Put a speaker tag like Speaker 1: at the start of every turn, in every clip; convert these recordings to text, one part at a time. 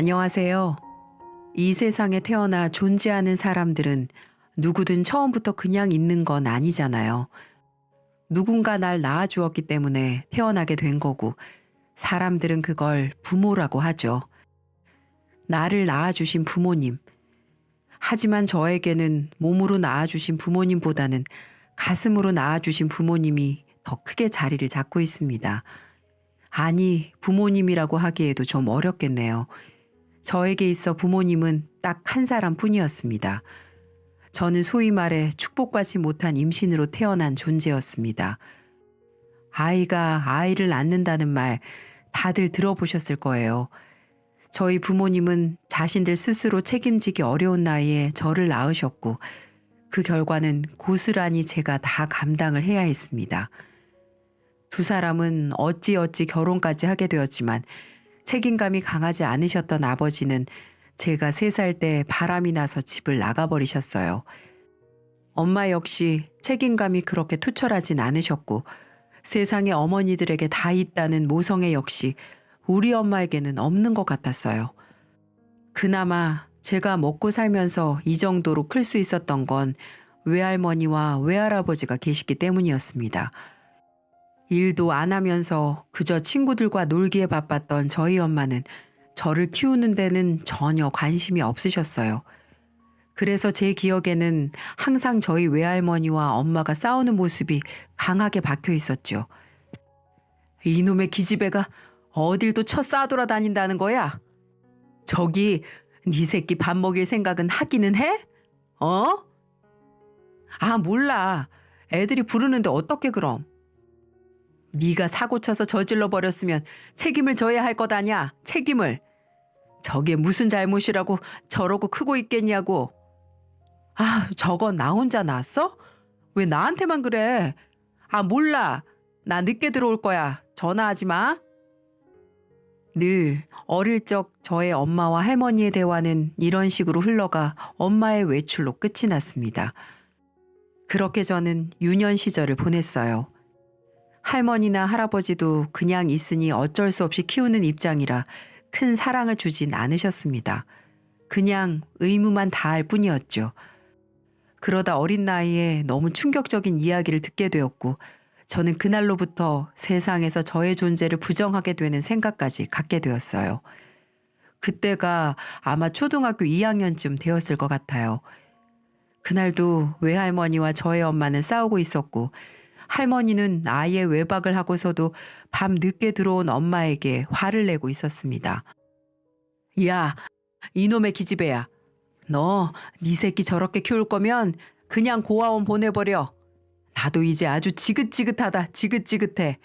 Speaker 1: 안녕하세요. 이 세상에 태어나 존재하는 사람들은 누구든 처음부터 그냥 있는 건 아니잖아요. 누군가 날 낳아주었기 때문에 태어나게 된 거고, 사람들은 그걸 부모라고 하죠. 나를 낳아주신 부모님. 하지만 저에게는 몸으로 낳아주신 부모님보다는 가슴으로 낳아주신 부모님이 더 크게 자리를 잡고 있습니다. 아니, 부모님이라고 하기에도 좀 어렵겠네요. 저에게 있어 부모님은 딱 한 사람 뿐이었습니다. 저는 소위 말해 축복받지 못한 임신으로 태어난 존재였습니다. 아이가 아이를 낳는다는 말 다들 들어보셨을 거예요. 저희 부모님은 자신들 스스로 책임지기 어려운 나이에 저를 낳으셨고 그 결과는 고스란히 제가 다 감당을 해야 했습니다. 두 사람은 어찌어찌 결혼까지 하게 되었지만 책임감이 강하지 않으셨던 아버지는 제가 3살 때 바람이 나서 집을 나가버리셨어요. 엄마 역시 책임감이 그렇게 투철하진 않으셨고 세상에 어머니들에게 다 있다는 모성애 역시 우리 엄마에게는 없는 것 같았어요. 그나마 제가 먹고 살면서 이 정도로 클 수 있었던 건 외할머니와 외할아버지가 계시기 때문이었습니다. 일도 안 하면서 그저 친구들과 놀기에 바빴던 저희 엄마는 저를 키우는 데는 전혀 관심이 없으셨어요. 그래서 제 기억에는 항상 저희 외할머니와 엄마가 싸우는 모습이 강하게 박혀 있었죠. 이놈의 기집애가 어딜 또 쳐싸돌아다닌다는 거야? 저기 네 새끼 밥 먹일 생각은 하기는 해? 어? 아, 몰라. 애들이 부르는데 어떻게 그럼? 네가 사고 쳐서 저질러 버렸으면 책임을 져야 할 것 아냐? 책임을. 저게 무슨 잘못이라고 저러고 크고 있겠냐고. 아, 저건 나 혼자 낳았어? 왜 나한테만 그래? 아, 몰라. 나 늦게 들어올 거야. 전화하지 마. 늘 어릴 적 저의 엄마와 할머니의 대화는 이런 식으로 흘러가 엄마의 외출로 끝이 났습니다. 그렇게 저는 유년 시절을 보냈어요. 할머니나 할아버지도 그냥 있으니 어쩔 수 없이 키우는 입장이라 큰 사랑을 주진 않으셨습니다. 그냥 의무만 다할 뿐이었죠. 그러다 어린 나이에 너무 충격적인 이야기를 듣게 되었고 저는 그날로부터 세상에서 저의 존재를 부정하게 되는 생각까지 갖게 되었어요. 그때가 아마 초등학교 2학년쯤 되었을 것 같아요. 그날도 외할머니와 저의 엄마는 싸우고 있었고 할머니는 아이의 외박을 하고서도 밤 늦게 들어온 엄마에게 화를 내고 있었습니다. 야, 이놈의 기집애야. 너 네 새끼 저렇게 키울 거면 그냥 고아원 보내버려. 나도 이제 아주 지긋지긋하다. 지긋지긋해.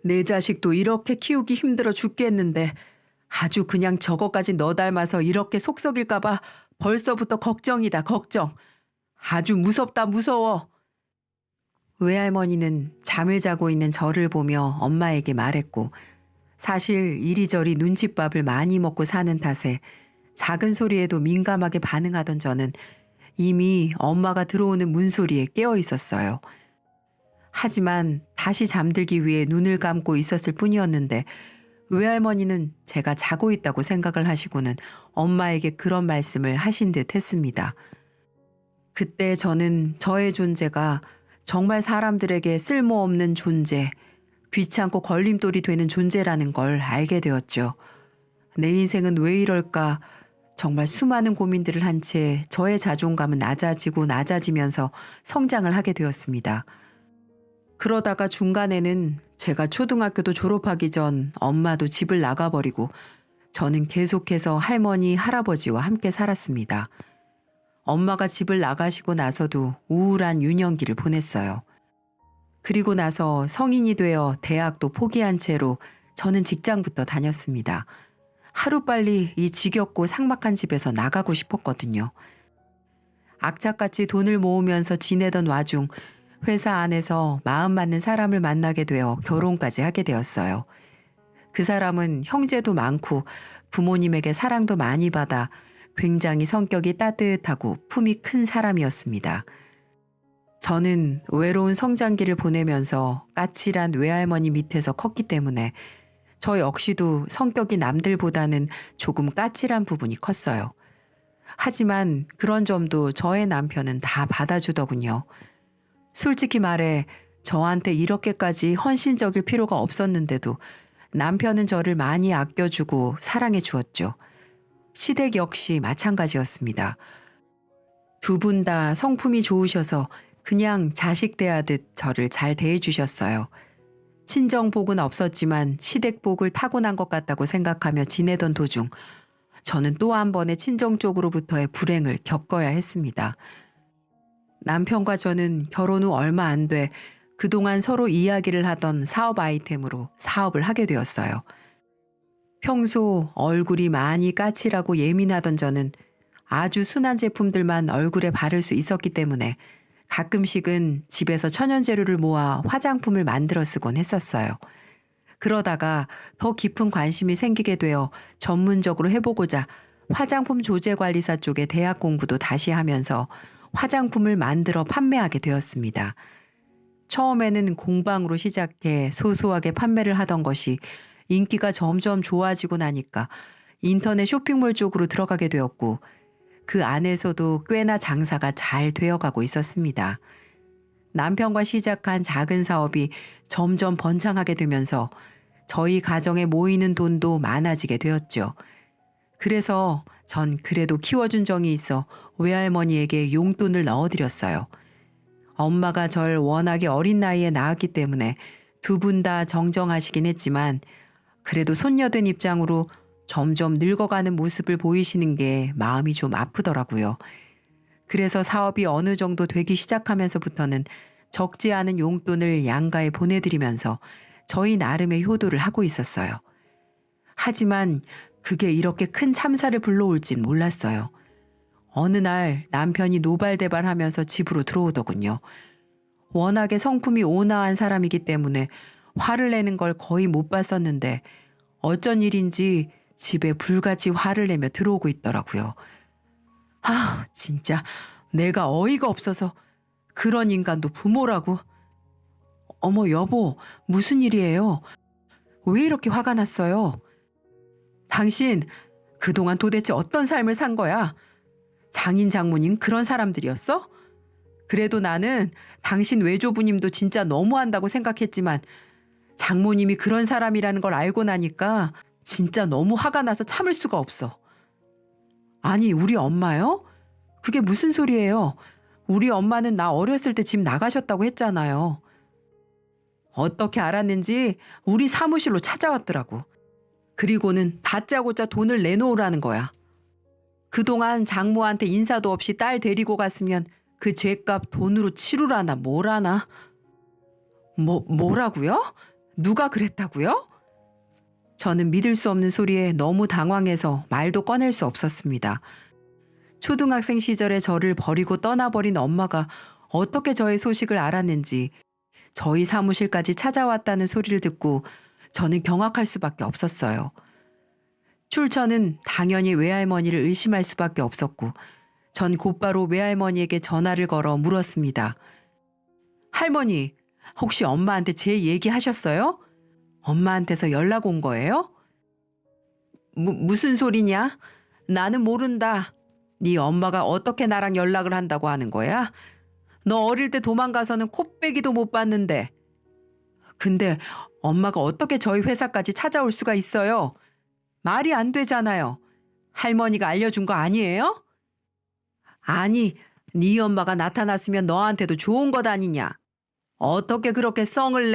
Speaker 1: 내 자식도 이렇게 키우기 힘들어 죽겠는데 아주 그냥 저거까지 너 닮아서 이렇게 속 썩일까 봐 벌써부터 걱정이다. 걱정. 아주 무섭다. 무서워. 외할머니는 잠을 자고 있는 저를 보며 엄마에게 말했고 사실 이리저리 눈칫밥을 많이 먹고 사는 탓에 작은 소리에도 민감하게 반응하던 저는 이미 엄마가 들어오는 문소리에 깨어 있었어요. 하지만 다시 잠들기 위해 눈을 감고 있었을 뿐이었는데 외할머니는 제가 자고 있다고 생각을 하시고는 엄마에게 그런 말씀을 하신 듯 했습니다. 그때 저는 저의 존재가 정말 사람들에게 쓸모없는 존재, 귀찮고 걸림돌이 되는 존재라는 걸 알게 되었죠. 내 인생은 왜 이럴까? 정말 수많은 고민들을 한 채 저의 자존감은 낮아지고 낮아지면서 성장을 하게 되었습니다. 그러다가 중간에는 제가 초등학교도 졸업하기 전 엄마도 집을 나가버리고 저는 계속해서 할머니, 할아버지와 함께 살았습니다. 엄마가 집을 나가시고 나서도 우울한 유년기를 보냈어요. 그리고 나서 성인이 되어 대학도 포기한 채로 저는 직장부터 다녔습니다. 하루빨리 이 지겹고 삭막한 집에서 나가고 싶었거든요. 악착같이 돈을 모으면서 지내던 와중 회사 안에서 마음 맞는 사람을 만나게 되어 결혼까지 하게 되었어요. 그 사람은 형제도 많고 부모님에게 사랑도 많이 받아 굉장히 성격이 따뜻하고 품이 큰 사람이었습니다. 저는 외로운 성장기를 보내면서 까칠한 외할머니 밑에서 컸기 때문에 저 역시도 성격이 남들보다는 조금 까칠한 부분이 컸어요. 하지만 그런 점도 저의 남편은 다 받아주더군요. 솔직히 말해 저한테 이렇게까지 헌신적일 필요가 없었는데도 남편은 저를 많이 아껴주고 사랑해 주었죠. 시댁 역시 마찬가지였습니다. 두 분 다 성품이 좋으셔서 그냥 자식 대하듯 저를 잘 대해주셨어요. 친정복은 없었지만 시댁복을 타고난 것 같다고 생각하며 지내던 도중 저는 또 한 번의 친정 쪽으로부터의 불행을 겪어야 했습니다. 남편과 저는 결혼 후 얼마 안 돼 그동안 서로 이야기를 하던 사업 아이템으로 사업을 하게 되었어요. 평소 얼굴이 많이 까칠하고 예민하던 저는 아주 순한 제품들만 얼굴에 바를 수 있었기 때문에 가끔씩은 집에서 천연재료를 모아 화장품을 만들어 쓰곤 했었어요. 그러다가 더 깊은 관심이 생기게 되어 전문적으로 해보고자 화장품 조제관리사 쪽에 대학 공부도 다시 하면서 화장품을 만들어 판매하게 되었습니다. 처음에는 공방으로 시작해 소소하게 판매를 하던 것이 인기가 점점 좋아지고 나니까 인터넷 쇼핑몰 쪽으로 들어가게 되었고 그 안에서도 꽤나 장사가 잘 되어가고 있었습니다. 남편과 시작한 작은 사업이 점점 번창하게 되면서 저희 가정에 모이는 돈도 많아지게 되었죠. 그래서 전 그래도 키워준 정이 있어 외할머니에게 용돈을 넣어드렸어요. 엄마가 절 워낙에 어린 나이에 낳았기 때문에 두 분 다 정정하시긴 했지만 그래도 손녀된 입장으로 점점 늙어가는 모습을 보이시는 게 마음이 좀 아프더라고요. 그래서 사업이 어느 정도 되기 시작하면서부터는 적지 않은 용돈을 양가에 보내드리면서 저희 나름의 효도를 하고 있었어요. 하지만 그게 이렇게 큰 참사를 불러올진 몰랐어요. 어느 날 남편이 노발대발하면서 집으로 들어오더군요. 워낙에 성품이 온화한 사람이기 때문에 화를 내는 걸 거의 못 봤었는데 어쩐 일인지 집에 불같이 화를 내며 들어오고 있더라고요. 아, 진짜 내가 어이가 없어서 그런 인간도 부모라고. 어머 여보, 무슨 일이에요? 왜 이렇게 화가 났어요? 당신 그동안 도대체 어떤 삶을 산 거야? 장인 장모님 그런 사람들이었어? 그래도 나는 당신 외조부님도 진짜 너무한다고 생각했지만 장모님이 그런 사람이라는 걸 알고 나니까 진짜 너무 화가 나서 참을 수가 없어. 아니, 우리 엄마요? 그게 무슨 소리예요? 우리 엄마는 나 어렸을 때 집 나가셨다고 했잖아요. 어떻게 알았는지 우리 사무실로 찾아왔더라고. 그리고는 다짜고짜 돈을 내놓으라는 거야. 그동안 장모한테 인사도 없이 딸 데리고 갔으면 그 죄값 돈으로 치르라나 뭐라나. 뭐라고요? 누가 그랬다고요? 저는 믿을 수 없는 소리에 너무 당황해서 말도 꺼낼 수 없었습니다. 초등학생 시절에 저를 버리고 떠나버린 엄마가 어떻게 저의 소식을 알았는지 저희 사무실까지 찾아왔다는 소리를 듣고 저는 경악할 수밖에 없었어요. 출처는 당연히 외할머니를 의심할 수밖에 없었고 전 곧바로 외할머니에게 전화를 걸어 물었습니다. 할머니, 혹시 엄마한테 제 얘기 하셨어요? 엄마한테서 연락 온 거예요? 무슨 소리냐? 나는 모른다. 네 엄마가 어떻게 나랑 연락을 한다고 하는 거야? 너 어릴 때 도망가서는 코빼기도 못 봤는데. 근데 엄마가 어떻게 저희 회사까지 찾아올 수가 있어요? 말이 안 되잖아요. 할머니가 알려준 거 아니에요? 아니, 네 엄마가 나타났으면 너한테도 좋은 것 아니냐. 어떻게 그렇게 썽을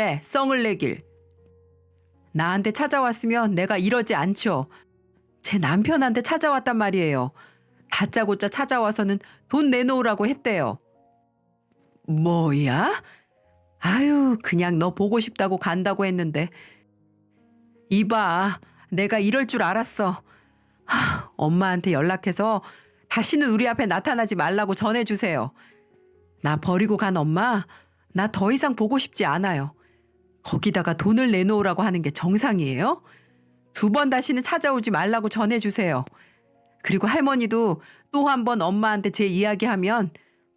Speaker 1: 내길. 나한테 찾아왔으면 내가 이러지 않죠. 제 남편한테 찾아왔단 말이에요. 다짜고짜 찾아와서는 돈 내놓으라고 했대요. 뭐야? 아유, 그냥 너 보고 싶다고 간다고 했는데. 이봐, 내가 이럴 줄 알았어. 엄마한테 연락해서 다시는 우리 앞에 나타나지 말라고 전해주세요. 나 버리고 간 엄마, 나 더 이상 보고 싶지 않아요. 거기다가 돈을 내놓으라고 하는 게 정상이에요? 2번 다시는 찾아오지 말라고 전해주세요. 그리고 할머니도 또 한 번 엄마한테 제 이야기하면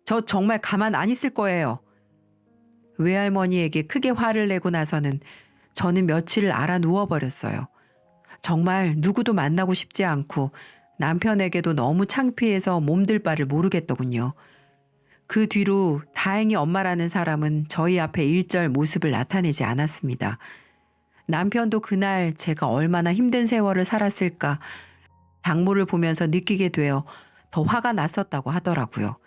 Speaker 1: 저 정말 가만 안 있을 거예요. 외할머니에게 크게 화를 내고 나서는 저는 며칠을 알아 누워버렸어요. 정말 누구도 만나고 싶지 않고 남편에게도 너무 창피해서 몸둘 바를 모르겠더군요. 그 뒤로 다행히 엄마라는 사람은 저희 앞에 일절 모습을 나타내지 않았습니다. 남편도 그날 제가 얼마나 힘든 세월을 살았을까 장모를 보면서 느끼게 되어 더 화가 났었다고 하더라고요.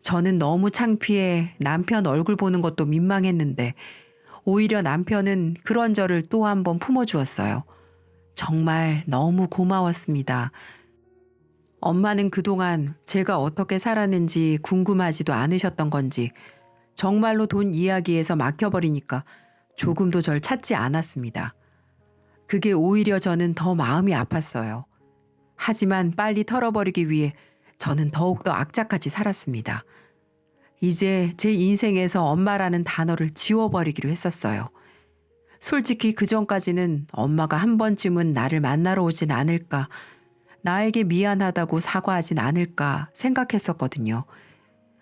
Speaker 1: 저는 너무 창피해 남편 얼굴 보는 것도 민망했는데 오히려 남편은 그런 저를 또 한 번 품어주었어요. 정말 너무 고마웠습니다. 엄마는 그동안 제가 어떻게 살았는지 궁금하지도 않으셨던 건지 정말로 돈 이야기에서 막혀버리니까 조금도 절 찾지 않았습니다. 그게 오히려 저는 더 마음이 아팠어요. 하지만 빨리 털어버리기 위해 저는 더욱더 악착같이 살았습니다. 이제 제 인생에서 엄마라는 단어를 지워버리기로 했었어요. 솔직히 그전까지는 엄마가 한 번쯤은 나를 만나러 오진 않을까, 나에게 미안하다고 사과하진 않을까 생각했었거든요.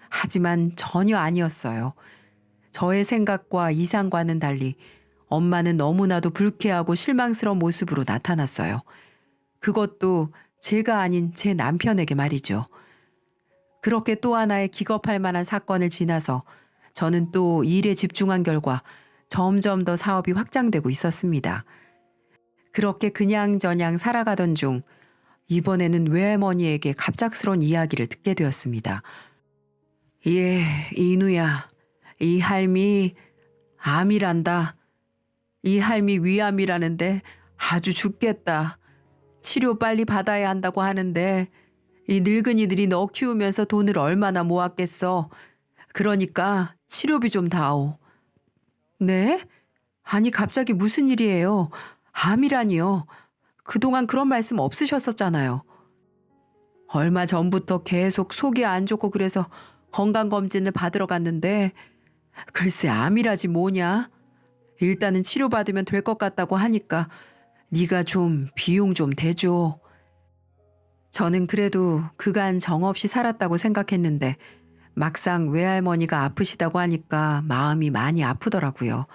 Speaker 1: 하지만 전혀 아니었어요. 저의 생각과 이상과는 달리 엄마는 너무나도 불쾌하고 실망스러운 모습으로 나타났어요. 그것도 제가 아닌 제 남편에게 말이죠. 그렇게 또 하나의 기겁할 만한 사건을 지나서 저는 또 일에 집중한 결과 점점 더 사업이 확장되고 있었습니다. 그렇게 그냥저냥 살아가던 중 이번에는 외할머니에게 갑작스러운 이야기를 듣게 되었습니다. 예, 인우야, 이 할미 암이란다. 이 할미 위암이라는데 아주 죽겠다. 치료 빨리 받아야 한다고 하는데 이 늙은이들이 너 키우면서 돈을 얼마나 모았겠어. 그러니까 치료비 좀 다오. 네? 아니 갑자기 무슨 일이에요? 암이라니요. 그동안 그런 말씀 없으셨었잖아요. 얼마 전부터 계속 속이 안 좋고 그래서 건강검진을 받으러 갔는데 글쎄 암이라지 뭐냐. 일단은 치료받으면 될 것 같다고 하니까 네가 좀 비용 좀 대줘. 저는 그래도 그간 정없이 살았다고 생각했는데 막상 외할머니가 아프시다고 하니까 마음이 많이 아프더라고요.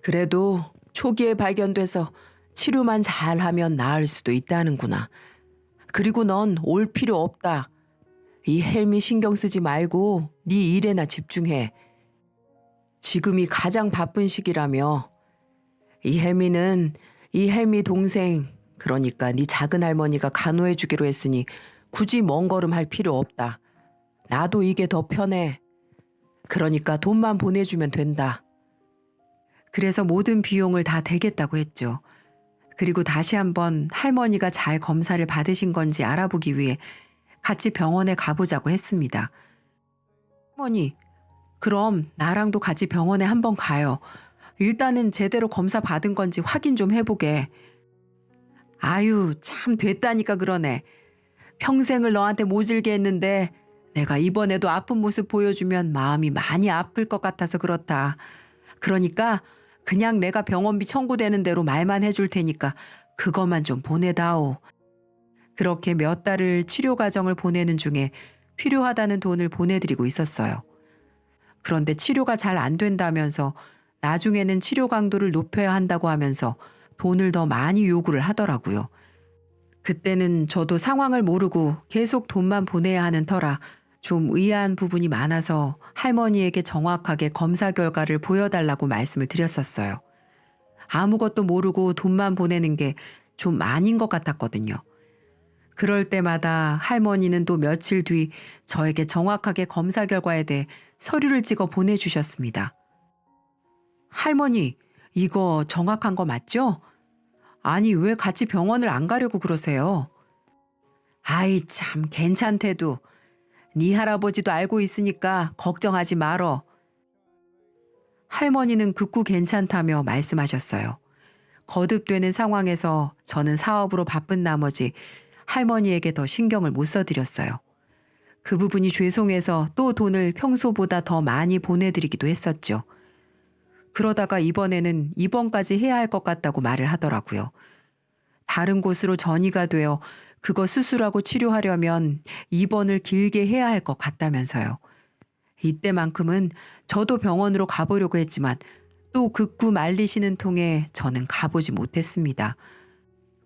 Speaker 1: 그래도 초기에 발견돼서 치료만 잘하면 나을 수도 있다는구나. 그리고 넌 올 필요 없다. 이 헬미 신경 쓰지 말고 네 일에나 집중해. 지금이 가장 바쁜 시기라며. 이 헬미 동생, 그러니까 네 작은 할머니가 간호해 주기로 했으니 굳이 먼 걸음 할 필요 없다. 나도 이게 더 편해. 그러니까 돈만 보내주면 된다. 그래서 모든 비용을 다 대겠다고 했죠. 그리고 다시 한번 할머니가 잘 검사를 받으신 건지 알아보기 위해 같이 병원에 가보자고 했습니다. 할머니, 그럼 나랑도 같이 병원에 한번 가요. 일단은 제대로 검사 받은 건지 확인 좀 해보게. 아유, 참 됐다니까 그러네. 평생을 너한테 모질게 했는데 내가 이번에도 아픈 모습 보여주면 마음이 많이 아플 것 같아서 그렇다. 그러니까 그냥 내가 병원비 청구되는 대로 말만 해줄 테니까 그것만 좀 보내다오. 그렇게 몇 달을 치료 과정을 보내는 중에 필요하다는 돈을 보내드리고 있었어요. 그런데 치료가 잘 안 된다면서 나중에는 치료 강도를 높여야 한다고 하면서 돈을 더 많이 요구를 하더라고요. 그때는 저도 상황을 모르고 계속 돈만 보내야 하는 터라 좀 의아한 부분이 많아서 할머니에게 정확하게 검사 결과를 보여달라고 말씀을 드렸었어요. 아무것도 모르고 돈만 보내는 게 좀 아닌 것 같았거든요. 그럴 때마다 할머니는 또 며칠 뒤 저에게 정확하게 검사 결과에 대해 서류를 찍어 보내주셨습니다. 할머니, 이거 정확한 거 맞죠? 아니, 왜 같이 병원을 안 가려고 그러세요? 아이 참 괜찮대도. 네 할아버지도 알고 있으니까 걱정하지 말어. 할머니는 극구 괜찮다며 말씀하셨어요. 거듭되는 상황에서 저는 사업으로 바쁜 나머지 할머니에게 더 신경을 못 써드렸어요. 그 부분이 죄송해서 또 돈을 평소보다 더 많이 보내드리기도 했었죠. 그러다가 이번에는 입원까지 해야 할 것 같다고 말을 하더라고요. 다른 곳으로 전이가 되어 그거 수술하고 치료하려면 입원을 길게 해야 할 것 같다면서요. 이때만큼은 저도 병원으로 가보려고 했지만 또 극구 말리시는 통에 저는 가보지 못했습니다.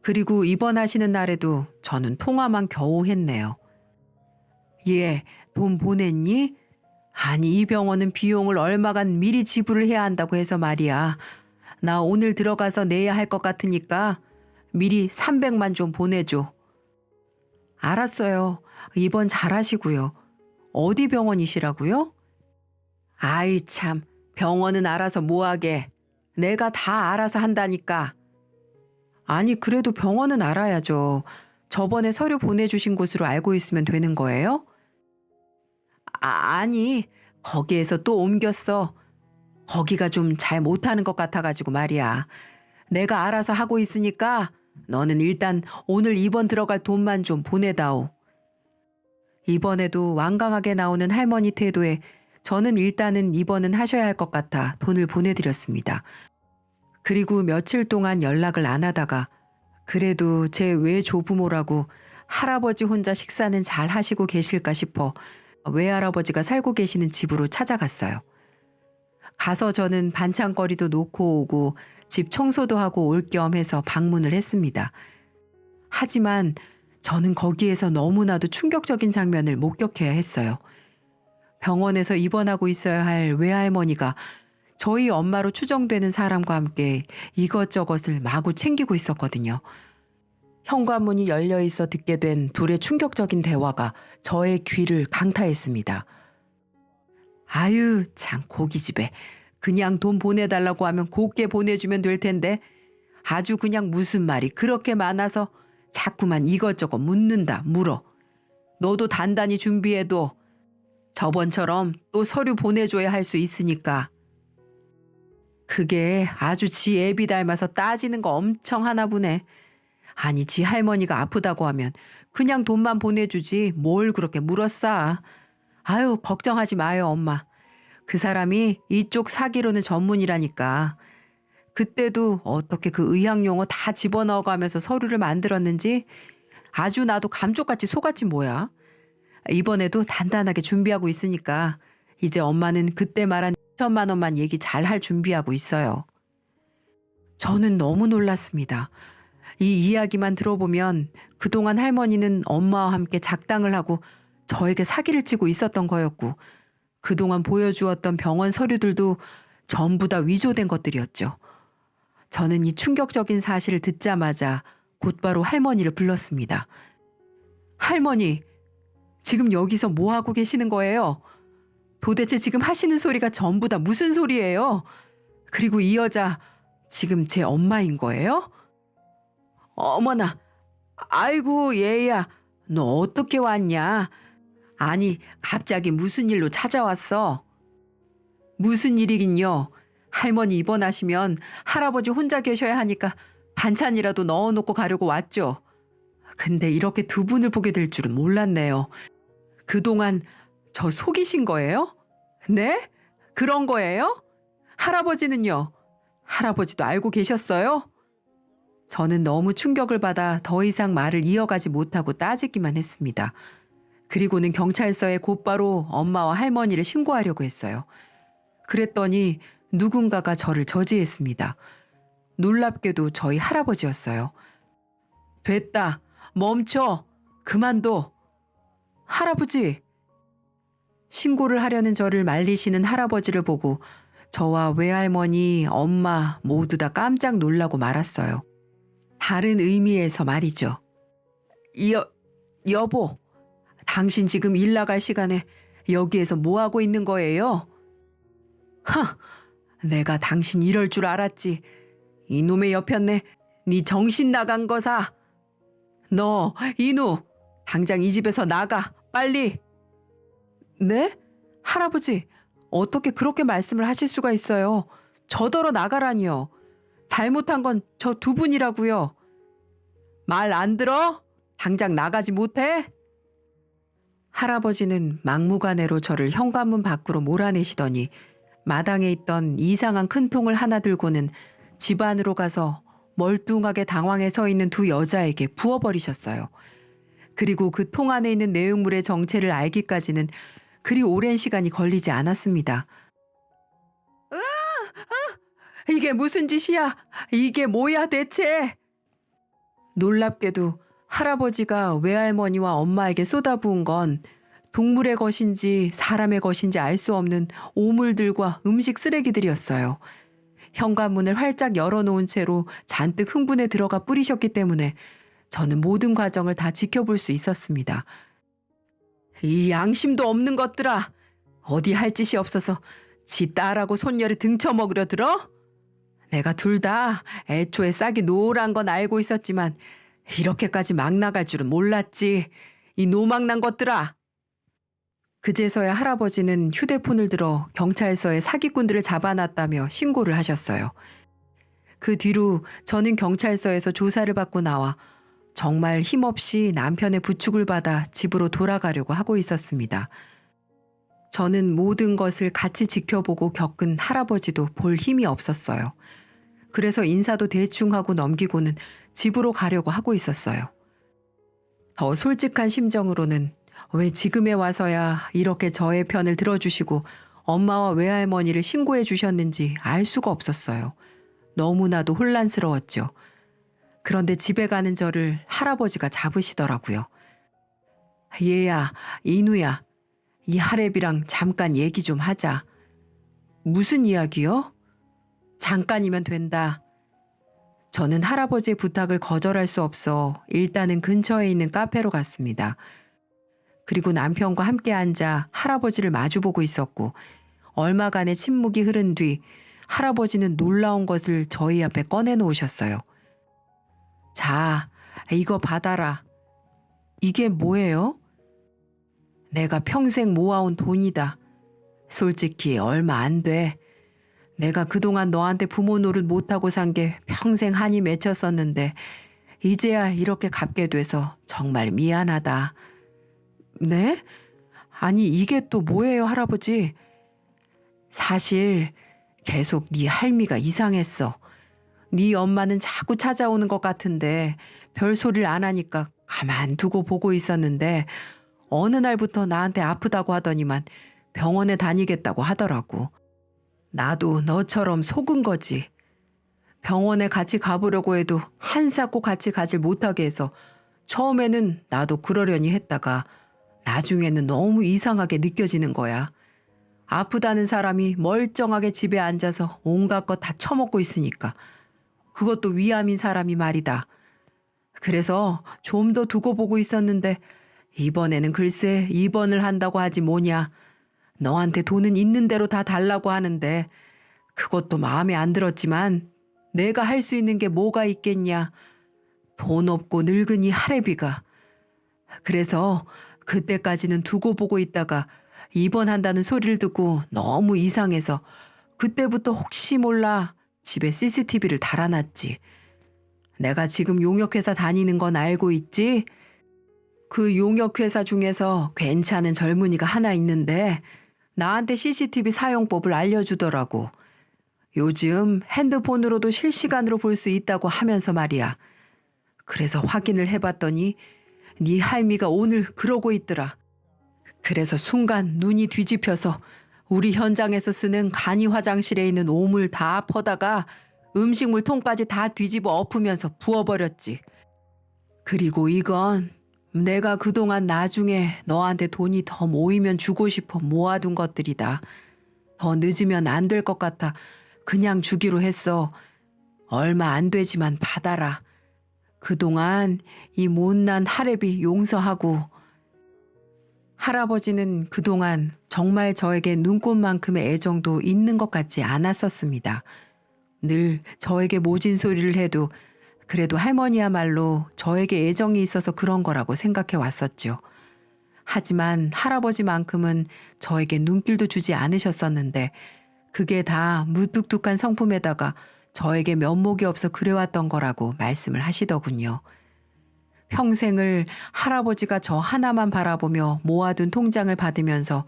Speaker 1: 그리고 입원하시는 날에도 저는 통화만 겨우 했네요. 얘, 돈 보냈니? 아니, 이 병원은 비용을 얼마간 미리 지불을 해야 한다고 해서 말이야. 나 오늘 들어가서 내야 할 것 같으니까 미리 300만 좀 보내줘. 알았어요. 입원 잘하시고요. 어디 병원이시라고요? 아이 참, 병원은 알아서 뭐하게. 내가 다 알아서 한다니까. 아니, 그래도 병원은 알아야죠. 저번에 서류 보내주신 곳으로 알고 있으면 되는 거예요? 아니, 거기에서 또 옮겼어. 거기가 좀 잘 못하는 것 같아가지고 말이야. 내가 알아서 하고 있으니까 너는 일단 오늘 입원 들어갈 돈만 좀 보내다오. 이번에도 완강하게 나오는 할머니 태도에 저는 일단은 입원은 하셔야 할 것 같아 돈을 보내드렸습니다. 그리고 며칠 동안 연락을 안 하다가 그래도 제 외조부모라고 할아버지 혼자 식사는 잘 하시고 계실까 싶어 외할아버지가 살고 계시는 집으로 찾아갔어요. 가서 저는 반찬거리도 놓고 오고 집 청소도 하고 올 겸 해서 방문을 했습니다. 하지만 저는 거기에서 너무나도 충격적인 장면을 목격해야 했어요. 병원에서 입원하고 있어야 할 외할머니가 저희 엄마로 추정되는 사람과 함께 이것저것을 마구 챙기고 있었거든요. 현관문이 열려 있어 듣게 된 둘의 충격적인 대화가 저의 귀를 강타했습니다. 아유, 참 고깃집에 그냥 돈 보내달라고 하면 곱게 보내주면 될 텐데 아주 그냥 무슨 말이 그렇게 많아서 자꾸만 이것저것 묻는다 물어. 너도 단단히 준비해도 저번처럼 또 서류 보내줘야 할 수 있으니까. 그게 아주 지 애비 닮아서 따지는 거 엄청 하나 보네. 아니, 지 할머니가 아프다고 하면 그냥 돈만 보내주지 뭘 그렇게 물었어. 아유, 걱정하지 마요, 엄마. 그 사람이 이쪽 사기로는 전문이라니까. 그때도 어떻게 그 의학용어 다 집어넣어가면서 서류를 만들었는지 아주 나도 감쪽같이 속았지 뭐야. 이번에도 단단하게 준비하고 있으니까 이제 엄마는 그때 말한 2천만 원만 얘기 잘 할 준비하고 있어요. 저는 너무 놀랐습니다. 이 이야기만 들어보면 그동안 할머니는 엄마와 함께 작당을 하고 저에게 사기를 치고 있었던 거였고 그동안 보여주었던 병원 서류들도 전부 다 위조된 것들이었죠. 저는 이 충격적인 사실을 듣자마자 곧바로 할머니를 불렀습니다. 할머니, 지금 여기서 뭐 하고 계시는 거예요? 도대체 지금 하시는 소리가 전부 다 무슨 소리예요? 그리고 이 여자 지금 제 엄마인 거예요? 어머나, 아이고 얘야, 너 어떻게 왔냐? 아니, 갑자기 무슨 일로 찾아왔어? 무슨 일이긴요. 할머니 입원하시면 할아버지 혼자 계셔야 하니까 반찬이라도 넣어놓고 가려고 왔죠. 근데 이렇게 두 분을 보게 될 줄은 몰랐네요. 그동안 저 속이신 거예요? 네? 그런 거예요? 할아버지는요? 할아버지도 알고 계셨어요? 저는 너무 충격을 받아 더 이상 말을 이어가지 못하고 따지기만 했습니다. 그리고는 경찰서에 곧바로 엄마와 할머니를 신고하려고 했어요. 그랬더니 누군가가 저를 저지했습니다. 놀랍게도 저희 할아버지였어요. 됐다. 멈춰. 그만둬. 할아버지. 신고를 하려는 저를 말리시는 할아버지를 보고 저와 외할머니, 엄마 모두 다 깜짝 놀라고 말았어요. 다른 의미에서 말이죠. 여보, 당신 지금 일 나갈 시간에 여기에서 뭐 하고 있는 거예요? 하, 내가 당신 이럴 줄 알았지. 이놈의 여편네, 네 정신 나간 거사. 너, 이누, 당장 이 집에서 나가, 빨리. 네? 할아버지, 어떻게 그렇게 말씀을 하실 수가 있어요? 저더러 나가라니요. 잘못한 건 저 두 분이라고요. 말 안 들어? 당장 나가지 못해? 할아버지는 막무가내로 저를 현관문 밖으로 몰아내시더니 마당에 있던 이상한 큰 통을 하나 들고는 집 안으로 가서 멀뚱하게 당황해 서 있는 두 여자에게 부어버리셨어요. 그리고 그 통 안에 있는 내용물의 정체를 알기까지는 그리 오랜 시간이 걸리지 않았습니다. 이게 무슨 짓이야? 이게 뭐야 대체? 놀랍게도 할아버지가 외할머니와 엄마에게 쏟아부은 건 동물의 것인지 사람의 것인지 알 수 없는 오물들과 음식 쓰레기들이었어요. 현관문을 활짝 열어놓은 채로 잔뜩 흥분에 들어가 뿌리셨기 때문에 저는 모든 과정을 다 지켜볼 수 있었습니다. 이 양심도 없는 것들아! 어디 할 짓이 없어서 지 딸하고 손녀를 등쳐먹으려 들어? 내가 둘 다 애초에 싹이 노란 건 알고 있었지만 이렇게까지 막 나갈 줄은 몰랐지. 이 노망난 것들아! 그제서야 할아버지는 휴대폰을 들어 경찰서에 사기꾼들을 잡아놨다며 신고를 하셨어요. 그 뒤로 저는 경찰서에서 조사를 받고 나와 정말 힘없이 남편의 부축을 받아 집으로 돌아가려고 하고 있었습니다. 저는 모든 것을 같이 지켜보고 겪은 할아버지도 볼 힘이 없었어요. 그래서 인사도 대충 하고 넘기고는 집으로 가려고 하고 있었어요. 더 솔직한 심정으로는 왜 지금에 와서야 이렇게 저의 편을 들어주시고 엄마와 외할머니를 신고해 주셨는지 알 수가 없었어요. 너무나도 혼란스러웠죠. 그런데 집에 가는 저를 할아버지가 잡으시더라고요. 얘야, 인우야, 이 할애비랑 잠깐 얘기 좀 하자. 무슨 이야기요? 잠깐이면 된다. 저는 할아버지의 부탁을 거절할 수 없어 일단은 근처에 있는 카페로 갔습니다. 그리고 남편과 함께 앉아 할아버지를 마주보고 있었고 얼마간의 침묵이 흐른 뒤 할아버지는 놀라운 것을 저희 앞에 꺼내놓으셨어요. 자, 이거 받아라. 이게 뭐예요? 내가 평생 모아온 돈이다. 솔직히 얼마 안 돼. 내가 그동안 너한테 부모 노릇 못하고 산 게 평생 한이 맺혔었는데 이제야 이렇게 갚게 돼서 정말 미안하다. 네? 아니 이게 또 뭐예요, 할아버지? 사실 계속 네 할미가 이상했어. 네 엄마는 자꾸 찾아오는 것 같은데 별소리를 안 하니까 가만두고 보고 있었는데 어느 날부터 나한테 아프다고 하더니만 병원에 다니겠다고 하더라고. 나도 너처럼 속은 거지. 병원에 같이 가보려고 해도 한사코 같이 가질 못하게 해서 처음에는 나도 그러려니 했다가 나중에는 너무 이상하게 느껴지는 거야. 아프다는 사람이 멀쩡하게 집에 앉아서 온갖 것 다 처먹고 있으니까. 그것도 위암인 사람이 말이다. 그래서 좀 더 두고 보고 있었는데 이번에는 글쎄 입원을 한다고 하지 뭐냐. 너한테 돈은 있는 대로 다 달라고 하는데 그것도 마음에 안 들었지만 내가 할 수 있는 게 뭐가 있겠냐. 돈 없고 늙은이 할애비가. 그래서 그때까지는 두고 보고 있다가 입원한다는 소리를 듣고 너무 이상해서 그때부터 혹시 몰라 집에 CCTV를 달아놨지. 내가 지금 용역회사 다니는 건 알고 있지? 그 용역회사 중에서 괜찮은 젊은이가 하나 있는데 나한테 CCTV 사용법을 알려주더라고. 요즘 핸드폰으로도 실시간으로 볼 수 있다고 하면서 말이야. 그래서 확인을 해봤더니 네 할미가 오늘 그러고 있더라. 그래서 순간 눈이 뒤집혀서 우리 현장에서 쓰는 간이 화장실에 있는 오물 다 퍼다가 음식물 통까지 다 뒤집어 엎으면서 부어버렸지. 그리고 이건 내가 그동안 나중에 너한테 돈이 더 모이면 주고 싶어 모아둔 것들이다. 더 늦으면 안 될 것 같아 그냥 주기로 했어. 얼마 안 되지만 받아라. 그동안 이 못난 할애비 용서하고. 할아버지는 그동안 정말 저에게 눈꽃만큼의 애정도 있는 것 같지 않았었습니다. 늘 저에게 모진 소리를 해도 그래도 할머니야말로 저에게 애정이 있어서 그런 거라고 생각해 왔었죠. 하지만 할아버지만큼은 저에게 눈길도 주지 않으셨었는데 그게 다 무뚝뚝한 성품에다가 저에게 면목이 없어 그래왔던 거라고 말씀을 하시더군요. 평생을 할아버지가 저 하나만 바라보며 모아둔 통장을 받으면서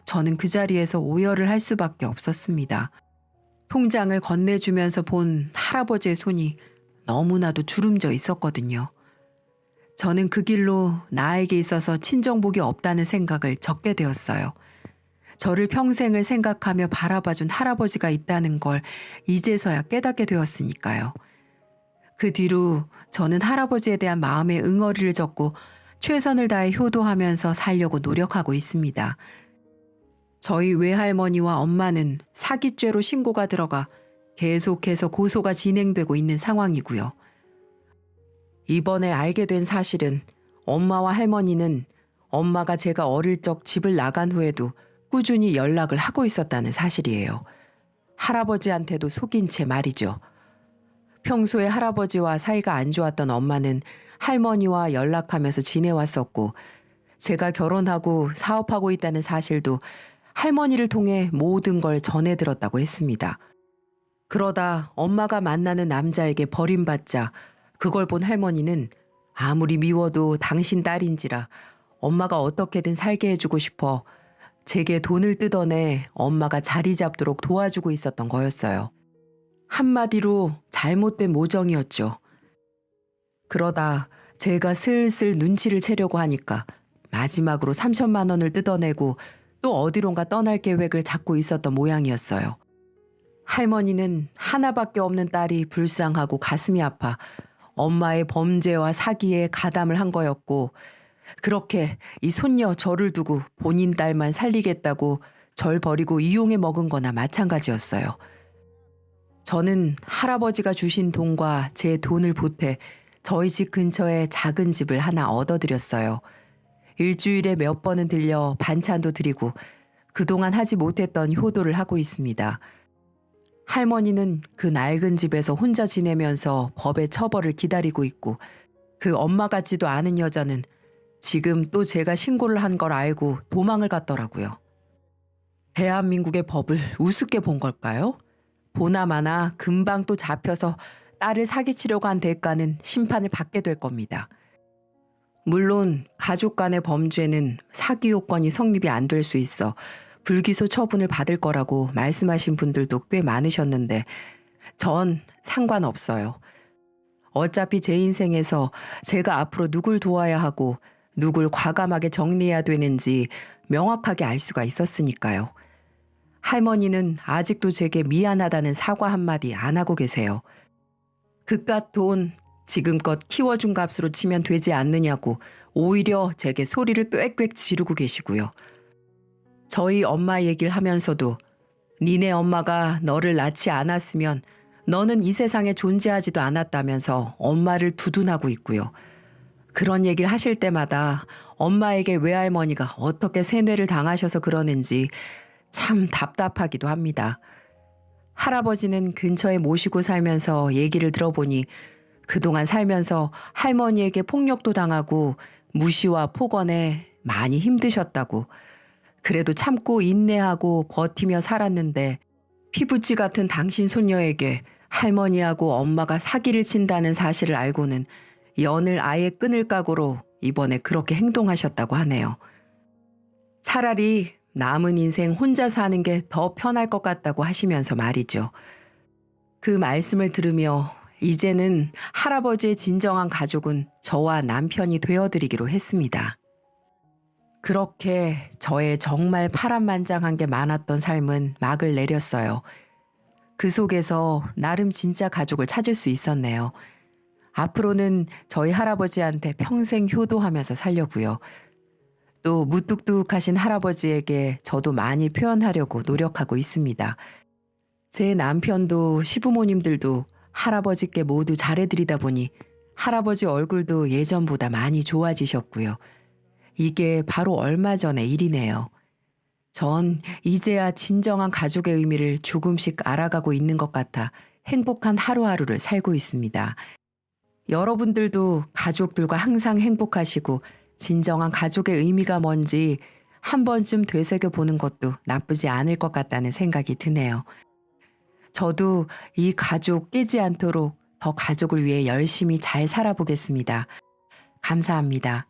Speaker 1: 저는 그 자리에서 오열을 할 수밖에 없었습니다. 통장을 건네주면서 본 할아버지의 손이 너무나도 주름져 있었거든요. 저는 그 길로 나에게 있어서 친정복이 없다는 생각을 적게 되었어요. 저를 평생을 생각하며 바라봐준 할아버지가 있다는 걸 이제서야 깨닫게 되었으니까요. 그 뒤로 저는 할아버지에 대한 마음의 응어리를 적고 최선을 다해 효도하면서 살려고 노력하고 있습니다. 저희 외할머니와 엄마는 사기죄로 신고가 들어가 계속해서 고소가 진행되고 있는 상황이고요. 이번에 알게 된 사실은 엄마와 할머니는 엄마가 제가 어릴 적 집을 나간 후에도 꾸준히 연락을 하고 있었다는 사실이에요. 할아버지한테도 속인 채 말이죠. 평소에 할아버지와 사이가 안 좋았던 엄마는 할머니와 연락하면서 지내왔었고, 제가 결혼하고 사업하고 있다는 사실도 할머니를 통해 모든 걸 전해 들었다고 했습니다. 그러다 엄마가 만나는 남자에게 버림받자 그걸 본 할머니는 아무리 미워도 당신 딸인지라 엄마가 어떻게든 살게 해주고 싶어 제게 돈을 뜯어내 엄마가 자리 잡도록 도와주고 있었던 거였어요. 한마디로 잘못된 모정이었죠. 그러다 제가 슬슬 눈치를 채려고 하니까 마지막으로 3천만 원을 뜯어내고 또 어디론가 떠날 계획을 잡고 있었던 모양이었어요. 할머니는 하나밖에 없는 딸이 불쌍하고 가슴이 아파 엄마의 범죄와 사기에 가담을 한 거였고, 그렇게 이 손녀 저를 두고 본인 딸만 살리겠다고 절 버리고 이용해 먹은 거나 마찬가지였어요. 저는 할아버지가 주신 돈과 제 돈을 보태 저희 집 근처에 작은 집을 하나 얻어드렸어요. 일주일에 몇 번은 들려 반찬도 드리고 그동안 하지 못했던 효도를 하고 있습니다. 할머니는 그 낡은 집에서 혼자 지내면서 법의 처벌을 기다리고 있고, 그 엄마 같지도 않은 여자는 지금 또 제가 신고를 한 걸 알고 도망을 갔더라고요. 대한민국의 법을 우습게 본 걸까요? 보나마나 금방 또 잡혀서 딸을 사기치려고 한 대가는 심판을 받게 될 겁니다. 물론 가족 간의 범죄는 사기 요건이 성립이 안 될 수 있어 불기소 처분을 받을 거라고 말씀하신 분들도 꽤 많으셨는데 전 상관없어요. 어차피 제 인생에서 제가 앞으로 누굴 도와야 하고 누굴 과감하게 정리해야 되는지 명확하게 알 수가 있었으니까요. 할머니는 아직도 제게 미안하다는 사과 한마디 안 하고 계세요. 그깟 돈 지금껏 키워준 값으로 치면 되지 않느냐고 오히려 제게 소리를 꽥꽥 지르고 계시고요. 저희 엄마 얘기를 하면서도 니네 엄마가 너를 낳지 않았으면 너는 이 세상에 존재하지도 않았다면서 엄마를 두둔하고 있고요. 그런 얘기를 하실 때마다 엄마에게 외할머니가 어떻게 세뇌를 당하셔서 그러는지 참 답답하기도 합니다. 할아버지는 근처에 모시고 살면서 얘기를 들어보니 그동안 살면서 할머니에게 폭력도 당하고 무시와 폭언에 많이 힘드셨다고, 그래도 참고 인내하고 버티며 살았는데 피부치 같은 당신 손녀에게 할머니하고 엄마가 사기를 친다는 사실을 알고는 연을 아예 끊을 각오로 이번에 그렇게 행동하셨다고 하네요. 차라리 남은 인생 혼자 사는 게 더 편할 것 같다고 하시면서 말이죠. 그 말씀을 들으며 이제는 할아버지의 진정한 가족은 저와 남편이 되어드리기로 했습니다. 그렇게 저의 정말 파란만장한 게 많았던 삶은 막을 내렸어요. 그 속에서 나름 진짜 가족을 찾을 수 있었네요. 앞으로는 저희 할아버지한테 평생 효도하면서 살려고요. 또 무뚝뚝하신 할아버지에게 저도 많이 표현하려고 노력하고 있습니다. 제 남편도 시부모님들도 할아버지께 모두 잘해드리다 보니 할아버지 얼굴도 예전보다 많이 좋아지셨고요. 이게 바로 얼마 전의 일이네요. 전 이제야 진정한 가족의 의미를 조금씩 알아가고 있는 것 같아 행복한 하루하루를 살고 있습니다. 여러분들도 가족들과 항상 행복하시고 진정한 가족의 의미가 뭔지 한 번쯤 되새겨보는 것도 나쁘지 않을 것 같다는 생각이 드네요. 저도 이 가족 깨지 않도록 더 가족을 위해 열심히 잘 살아보겠습니다. 감사합니다.